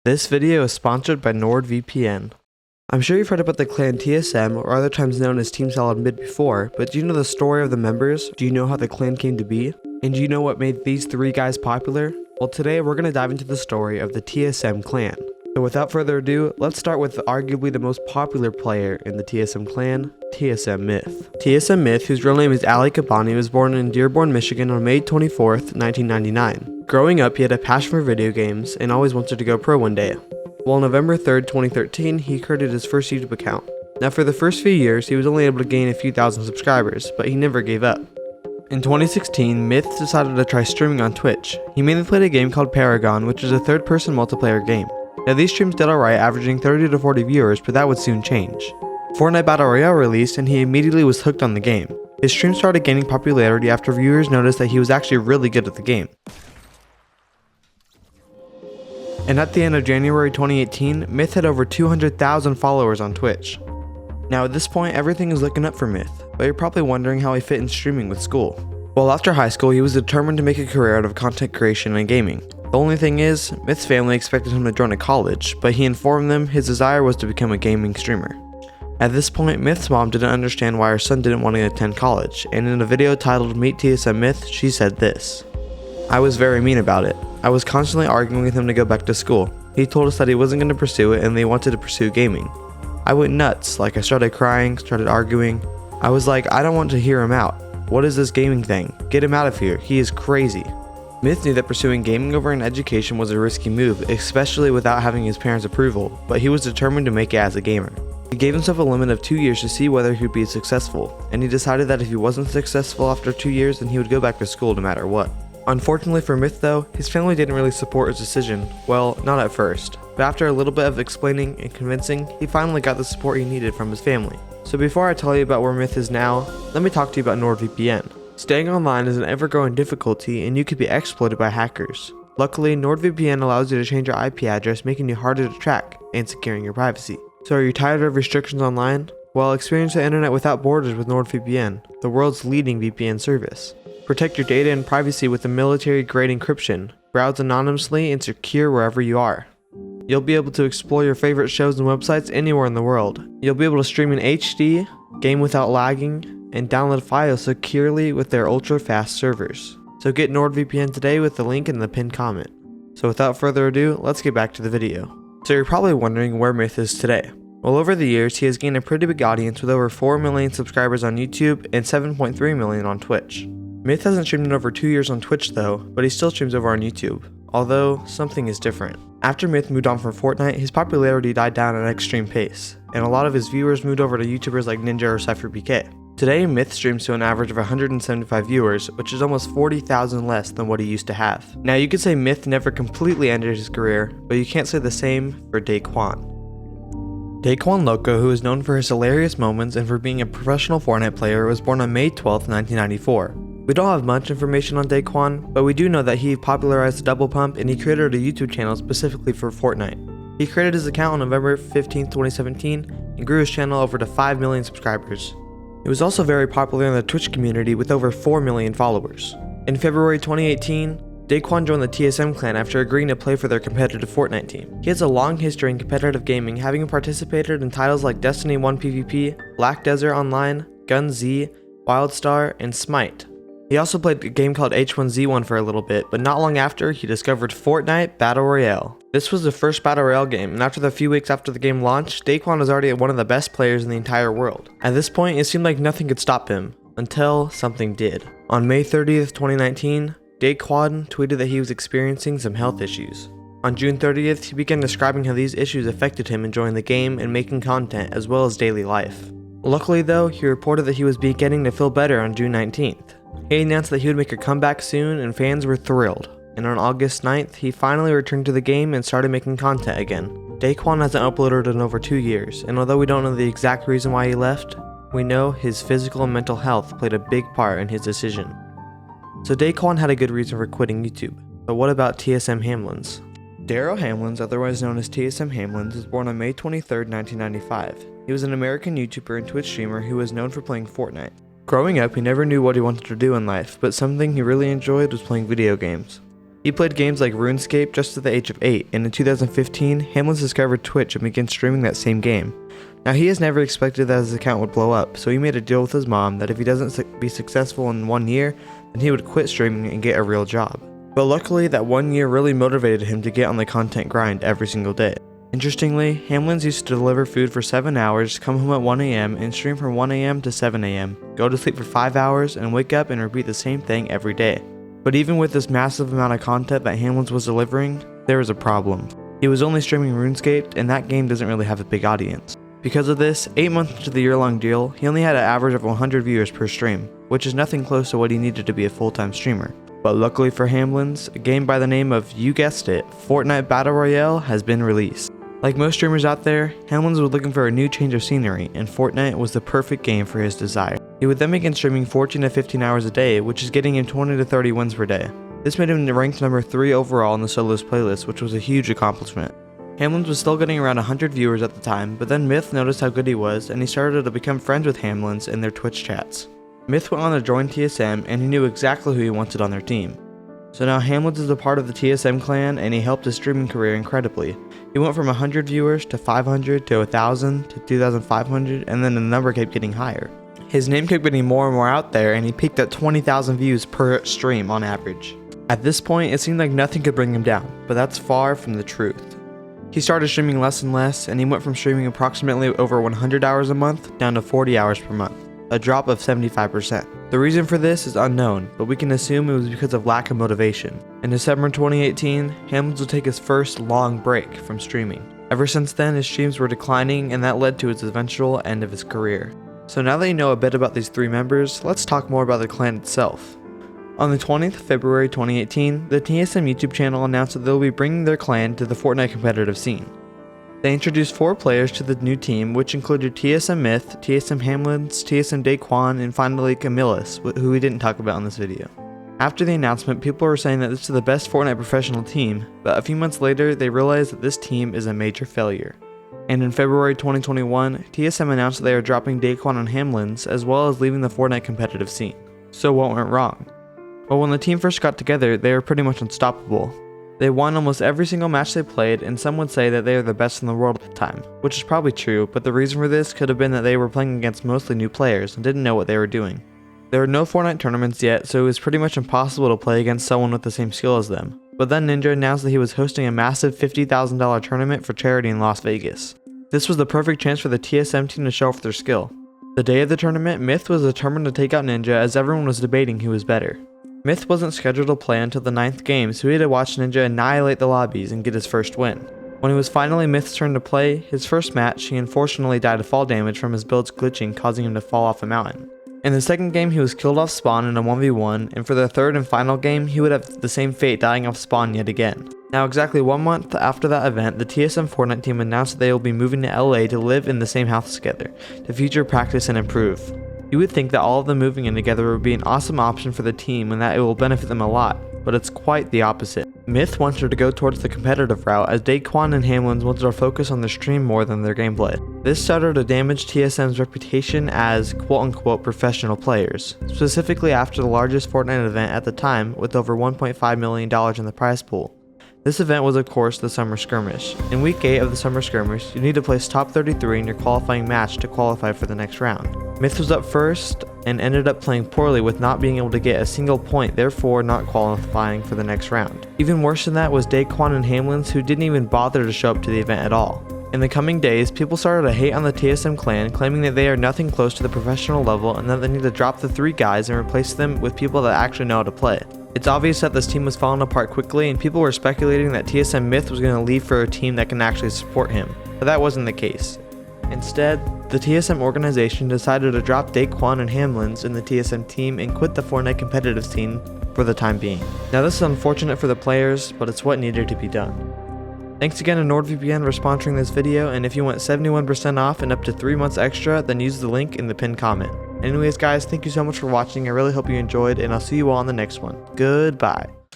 This video is sponsored by NordVPN. I'm sure you've heard about the clan TSM, or other times known as Team Solid Mid before, but do you know the story of the members? Do you know how the clan came to be? And do you know what made these three guys popular? Well, today we're going to dive into the story of the TSM Clan. So without further ado, let's start with arguably the most popular player in the TSM Clan, TSM Myth. TSM Myth, whose real name is Ali Kabani, was born in Dearborn, Michigan on May 24th, 1999. Growing up, he had a passion for video games and always wanted to go pro one day. Well, on November 3rd, 2013, he created his first YouTube account. Now, for the first few years, he was only able to gain a few thousand subscribers, but he never gave up. In 2016, Myth decided to try streaming on Twitch. He mainly played a game called Paragon, which is a third-person multiplayer game. Now, these streams did alright, averaging 30 to 40 viewers, but that would soon change. Fortnite Battle Royale released, and he immediately was hooked on the game. His streams started gaining popularity after viewers noticed that he was actually really good at the game. And at the end of January 2018, Myth had over 200,000 followers on Twitch. Now at this point, everything is looking up for Myth, but you're probably wondering how he fit in streaming with school. Well, after high school, he was determined to make a career out of content creation and gaming. The only thing is, Myth's family expected him to join a college, but he informed them his desire was to become a gaming streamer. At this point, Myth's mom didn't understand why her son didn't want to attend college, and in a video titled Meet TSM Myth, she said this: "I was very mean about it. I was constantly arguing with him to go back to school. He told us that he wasn't going to pursue it and they wanted to pursue gaming. I went nuts, I started crying, started arguing. I was like, I don't want to hear him out. What is this gaming thing? Get him out of here, he is crazy." Myth knew that pursuing gaming over an education was a risky move, especially without having his parents' approval, but he was determined to make it as a gamer. He gave himself a limit of 2 years to see whether he would be successful, and he decided that if he wasn't successful after 2 years, then he would go back to school no matter what. Unfortunately for Myth though, his family didn't really support his decision. Well, not at first, but after a little bit of explaining and convincing, he finally got the support he needed from his family. So before I tell you about where Myth is now, let me talk to you about NordVPN. Staying online is an ever-growing difficulty and you could be exploited by hackers. Luckily, NordVPN allows you to change your IP address, making you harder to track and securing your privacy. So are you tired of restrictions online? Well, experience the internet without borders with NordVPN, the world's leading VPN service. Protect your data and privacy with a military-grade encryption. Browse anonymously and secure wherever you are. You'll be able to explore your favorite shows and websites anywhere in the world. You'll be able to stream in HD, game without lagging, and download files securely with their ultra-fast servers. So get NordVPN today with the link in the pinned comment. So without further ado, let's get back to the video. So you're probably wondering where Myth is today. Well, over the years, he has gained a pretty big audience with over 4 million subscribers on YouTube and 7.3 million on Twitch. Myth hasn't streamed in over 2 years on Twitch though, but he still streams over on YouTube, although something is different. After Myth moved on from Fortnite, his popularity died down at an extreme pace, and a lot of his viewers moved over to YouTubers like Ninja or CypherPK. Today, Myth streams to an average of 175 viewers, which is almost 40,000 less than what he used to have. Now you could say Myth never completely ended his career, but you can't say the same for Daquan. Daquan Loco, who is known for his hilarious moments and for being a professional Fortnite player, was born on May 12, 1994. We don't have much information on Daquan, but we do know that he popularized the double pump and he created a YouTube channel specifically for Fortnite. He created his account on November 15, 2017 and grew his channel over to 5 million subscribers. He was also very popular in the Twitch community with over 4 million followers. In February 2018, Daquan joined the TSM Clan after agreeing to play for their competitive Fortnite team. He has a long history in competitive gaming, having participated in titles like Destiny 1 PvP, Black Desert Online, Gun Z, Wildstar, and Smite. He also played a game called H1Z1 for a little bit, but not long after, he discovered Fortnite Battle Royale. This was the first Battle Royale game, and after the few weeks after the game launched, Daquan was already one of the best players in the entire world. At this point, it seemed like nothing could stop him, until something did. On May 30th, 2019, Daquan tweeted that he was experiencing some health issues. On June 30th, he began describing how these issues affected him enjoying the game and making content, as well as daily life. Luckily though, he reported that he was beginning to feel better on June 19th. He announced that he would make a comeback soon and fans were thrilled, and on August 9th, he finally returned to the game and started making content again. Daquan hasn't uploaded in over 2 years, and although we don't know the exact reason why he left, we know his physical and mental health played a big part in his decision. So Daquan had a good reason for quitting YouTube, but what about TSM Hamlinz? Daryl Hamlinz, otherwise known as TSM Hamlinz, was born on May 23, 1995. He was an American YouTuber and Twitch streamer who was known for playing Fortnite. Growing up, he never knew what he wanted to do in life, but something he really enjoyed was playing video games. He played games like RuneScape just at the age of 8, and in 2015, Hamlinz discovered Twitch and began streaming that same game. Now he has never expected that his account would blow up, so he made a deal with his mom that if he doesn't be successful in 1 year, then he would quit streaming and get a real job. But luckily, that 1 year really motivated him to get on the content grind every single day. Interestingly, Hamlinz used to deliver food for 7 hours, come home at 1 AM, and stream from 1 AM to 7 AM, go to sleep for 5 hours, and wake up and repeat the same thing every day. But even with this massive amount of content that Hamlinz was delivering, there was a problem. He was only streaming RuneScape, and that game doesn't really have a big audience. Because of this, 8 months into the year-long deal, he only had an average of 100 viewers per stream, which is nothing close to what he needed to be a full-time streamer. But luckily for Hamlinz, a game by the name of, you guessed it, Fortnite Battle Royale has been released. Like most streamers out there, Hamlinz was looking for a new change of scenery, and Fortnite was the perfect game for his desire. He would then begin streaming 14 to 15 hours a day, which is getting him 20 to 30 wins per day. This made him ranked number 3 overall in the solos playlist, which was a huge accomplishment. Hamlinz was still getting around 100 viewers at the time, but then Myth noticed how good he was, and he started to become friends with Hamlinz in their Twitch chats. Myth went on to join TSM, and he knew exactly who he wanted on their team. So now Hamlinz is a part of the TSM Clan, and he helped his streaming career incredibly. He went from 100 viewers to 500 to 1,000 to 2,500, and then the number kept getting higher. His name kept getting more and more out there, and he peaked at 20,000 views per stream on average. At this point, it seemed like nothing could bring him down, but that's far from the truth. He started streaming less and less, and he went from streaming approximately over 100 hours a month down to 40 hours per month, a drop of 75%. The reason for this is unknown, but we can assume it was because of lack of motivation. In December 2018, Hamlinz would take his first long break from streaming. Ever since then, his streams were declining, and that led to his eventual end of his career. So now that you know a bit about these 3 members, let's talk more about the clan itself. On the 20th of February 2018, the TSM YouTube channel announced that they will be bringing their clan to the Fortnite competitive scene. They introduced 4 players to the new team, which included TSM Myth, TSM Hamlinz, TSM Daquan, and finally Hamlinz, who we didn't talk about in this video. After the announcement, people were saying that this is the best Fortnite professional team, but a few months later, they realized that this team is a major failure. And in February 2021, TSM announced that they are dropping Daquan and Hamlinz, as well as leaving the Fortnite competitive scene. So what went wrong? Well, when the team first got together, they were pretty much unstoppable. They won almost every single match they played, and some would say that they are the best in the world at the time, which is probably true, but the reason for this could have been that they were playing against mostly new players and didn't know what they were doing. There were no Fortnite tournaments yet, so it was pretty much impossible to play against someone with the same skill as them. But then Ninja announced that he was hosting a massive $50,000 tournament for charity in Las Vegas. This was the perfect chance for the TSM team to show off their skill. The day of the tournament, Myth was determined to take out Ninja as everyone was debating who was better. Myth wasn't scheduled to play until the 9th game, so he had to watch Ninja annihilate the lobbies and get his first win. When it was finally Myth's turn to play his first match, he unfortunately died of fall damage from his builds glitching, causing him to fall off a mountain. In the second game, he was killed off spawn in a 1v1, and for the third and final game, he would have the same fate, dying off spawn yet again. Now exactly 1 month after that event, the TSM Fortnite team announced that they will be moving to LA to live in the same house together, to future practice and improve. You would think that all of them moving in together would be an awesome option for the team and that it will benefit them a lot, but it's quite the opposite. Myth wanted to go towards the competitive route, as Daquan and Hamlinz wanted to focus on their stream more than their gameplay. This started to damage TSM's reputation as quote-unquote professional players, specifically after the largest Fortnite event at the time with over $1.5 million in the prize pool. This event was of course the Summer Skirmish. In week 8 of the Summer Skirmish, you need to place top 33 in your qualifying match to qualify for the next round. Myth was up first and ended up playing poorly with not being able to get a single point, therefore not qualifying for the next round. Even worse than that was Daquan and Hamlinz, who didn't even bother to show up to the event at all. In the coming days, people started to hate on the TSM Clan, claiming that they are nothing close to the professional level and that they need to drop the 3 guys and replace them with people that actually know how to play. It's obvious that this team was falling apart quickly, and people were speculating that TSM Myth was going to leave for a team that can actually support him, but that wasn't the case. Instead, the TSM organization decided to drop Daquan and Hamlinz in the TSM team and quit the Fortnite competitive scene for the time being. Now this is unfortunate for the players, but it's what needed to be done. Thanks again to NordVPN for sponsoring this video, and if you want 71% off and up to 3 months extra, then use the link in the pinned comment. Anyways guys, thank you so much for watching, I really hope you enjoyed, and I'll see you all in the next one. Goodbye.